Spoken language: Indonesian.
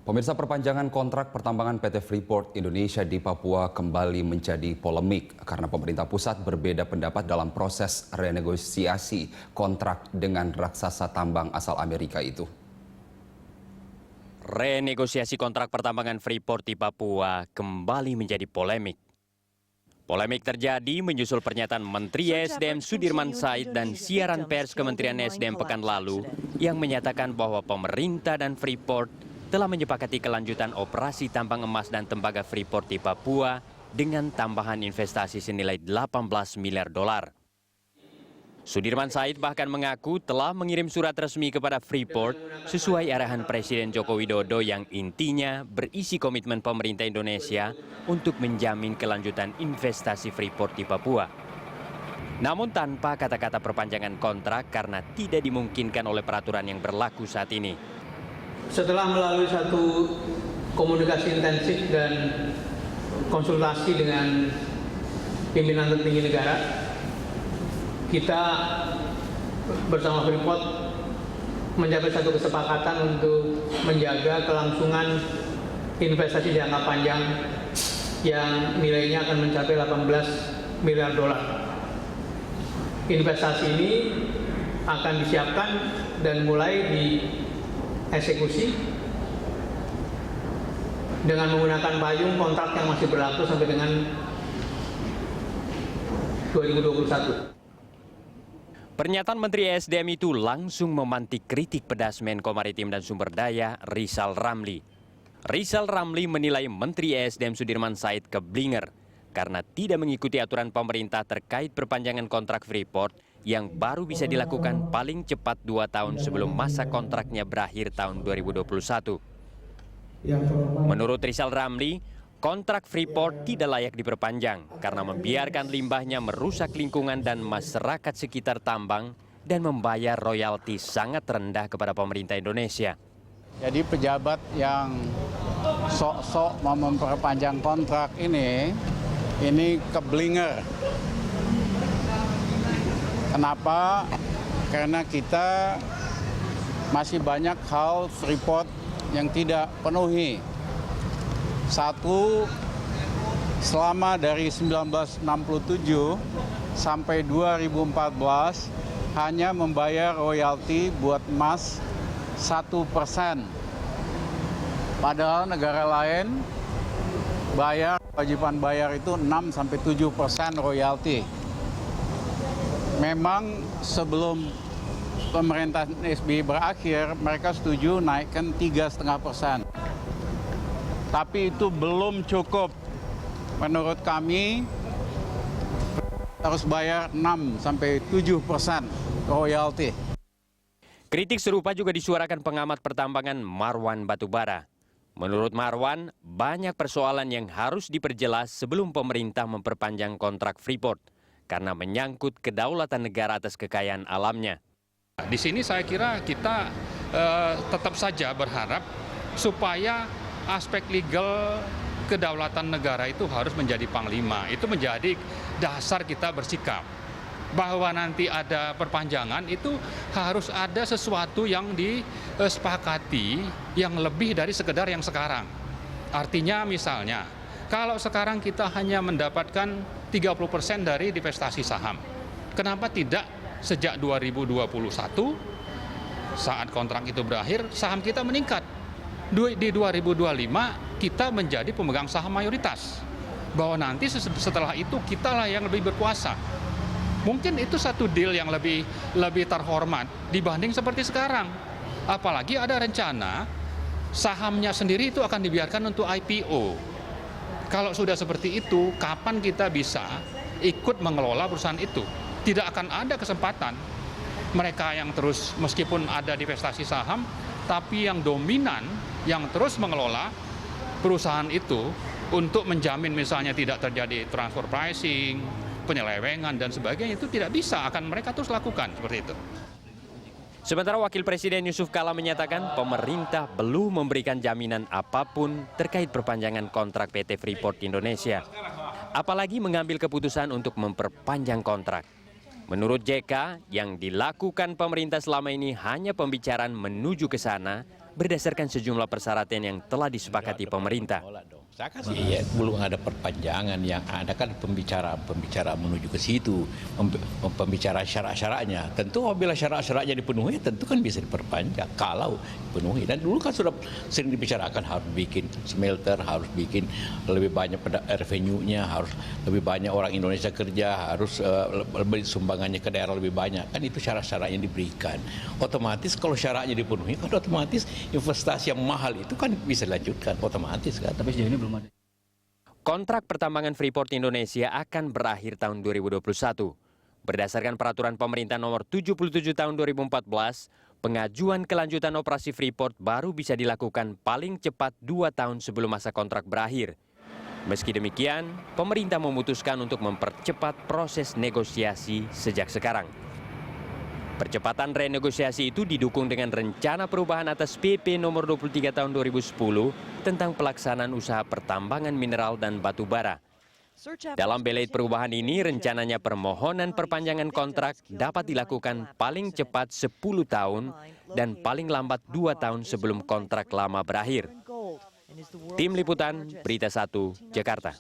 Pemirsa, perpanjangan kontrak pertambangan PT Freeport Indonesia di Papua kembali menjadi polemik karena pemerintah pusat berbeda pendapat dalam proses renegosiasi kontrak dengan raksasa tambang asal Amerika itu. Renegosiasi kontrak pertambangan Freeport di Papua kembali menjadi polemik. Polemik terjadi menyusul pernyataan Menteri ESDM Sudirman Said dan siaran pers Kementerian ESDM pekan lalu yang menyatakan bahwa pemerintah dan Freeport telah menyepakati kelanjutan operasi tambang emas dan tembaga Freeport di Papua dengan tambahan investasi senilai 18 miliar dolar. Sudirman Said bahkan mengaku telah mengirim surat resmi kepada Freeport sesuai arahan Presiden Joko Widodo yang intinya berisi komitmen pemerintah Indonesia untuk menjamin kelanjutan investasi Freeport di Papua. Namun tanpa kata-kata perpanjangan kontrak karena tidak dimungkinkan oleh peraturan yang berlaku saat ini. Setelah melalui satu komunikasi intensif dan konsultasi dengan pimpinan tertinggi negara, kita bersama Freeport mencapai satu kesepakatan untuk menjaga kelangsungan investasi jangka panjang yang nilainya akan mencapai 18 miliar dolar. Investasi ini akan disiapkan dan mulai dieksekusi dengan menggunakan payung kontrak yang masih berlaku sampai dengan 2021. Pernyataan Menteri ESDM itu langsung memantik kritik pedas Menko Maritim dan Sumber Daya Rizal Ramli. Rizal Ramli menilai Menteri ESDM Sudirman Said keblinger karena tidak mengikuti aturan pemerintah terkait perpanjangan kontrak Freeport yang baru bisa dilakukan paling cepat 2 tahun sebelum masa kontraknya berakhir tahun 2021. Menurut Rizal Ramli, kontrak Freeport tidak layak diperpanjang karena membiarkan limbahnya merusak lingkungan dan masyarakat sekitar tambang dan membayar royalti sangat rendah kepada pemerintah Indonesia. Jadi pejabat yang sok-sok mau memperpanjang kontrak ini keblinger. Kenapa? Karena kita masih banyak hal Freeport yang tidak penuhi. Satu, selama dari 1967 sampai 2014 hanya membayar royalti buat emas 1%. Padahal negara lain kewajiban bayar itu 6-7% royalti. Memang sebelum pemerintahan SBY berakhir, mereka setuju naikkan 3,5%. Tapi itu belum cukup. Menurut kami harus bayar 6-7% royalti. Kritik serupa juga disuarakan pengamat pertambangan Marwan Batubara. Menurut Marwan, banyak persoalan yang harus diperjelas sebelum pemerintah memperpanjang kontrak Freeport karena menyangkut kedaulatan negara atas kekayaan alamnya. Di sini saya kira kita tetap saja berharap supaya aspek legal kedaulatan negara itu harus menjadi panglima. Itu menjadi dasar kita bersikap. Bahwa nanti ada perpanjangan itu harus ada sesuatu yang disepakati yang lebih dari sekedar yang sekarang. Artinya misalnya, kalau sekarang kita hanya mendapatkan 30% dari divestasi saham, kenapa tidak sejak 2021 saat kontrak itu berakhir saham kita meningkat? Di 2025 kita menjadi pemegang saham mayoritas. Bahwa nanti setelah itu kitalah yang lebih berkuasa. Mungkin itu satu deal yang lebih terhormat dibanding seperti sekarang. Apalagi ada rencana sahamnya sendiri itu akan dibiarkan untuk IPO. Kalau sudah seperti itu, kapan kita bisa ikut mengelola perusahaan itu? Tidak akan ada kesempatan mereka yang terus meskipun ada divestasi saham, tapi yang dominan yang terus mengelola perusahaan itu untuk menjamin misalnya tidak terjadi transfer pricing, penyelewengan dan sebagainya itu tidak bisa, akan mereka terus lakukan seperti itu. Sementara Wakil Presiden Yusuf Kala menyatakan pemerintah belum memberikan jaminan apapun terkait perpanjangan kontrak PT Freeport Indonesia, apalagi mengambil keputusan untuk memperpanjang kontrak. Menurut JK, yang dilakukan pemerintah selama ini hanya pembicaraan menuju ke sana, berdasarkan sejumlah persyaratan yang telah disepakati pemerintah. Saya kasih ya, belum ada perpanjangan, yang ada kan pembicaraan menuju ke situ, pembicaraan syarat-syaratnya. Tentu apabila syarat-syaratnya dipenuhi, tentu kan bisa diperpanjang kalau dipenuhi. Dan dulu kan sudah sering dibicarakan harus bikin smelter, harus bikin lebih banyak revenue-nya, harus lebih banyak orang Indonesia kerja, harus lebih sumbangannya ke daerah lebih banyak. Kan itu syarat-syarat yang diberikan. Otomatis kalau syaratnya dipenuhi, kan otomatis investasi yang mahal itu kan bisa dilanjutkan otomatis kan. Tapi sejauh ini belum ada. Kontrak pertambangan Freeport Indonesia akan berakhir tahun 2021. Berdasarkan peraturan pemerintah nomor 77 tahun 2014, pengajuan kelanjutan operasi Freeport baru bisa dilakukan paling cepat 2 tahun sebelum masa kontrak berakhir. Meski demikian, pemerintah memutuskan untuk mempercepat proses negosiasi sejak sekarang. Percepatan renegosiasi itu didukung dengan rencana perubahan atas PP nomor 23 tahun 2010 tentang pelaksanaan usaha pertambangan mineral dan batu bara. Dalam belit perubahan ini, rencananya permohonan perpanjangan kontrak dapat dilakukan paling cepat 10 tahun dan paling lambat 2 tahun sebelum kontrak lama berakhir. Tim Liputan, Berita 1, Jakarta.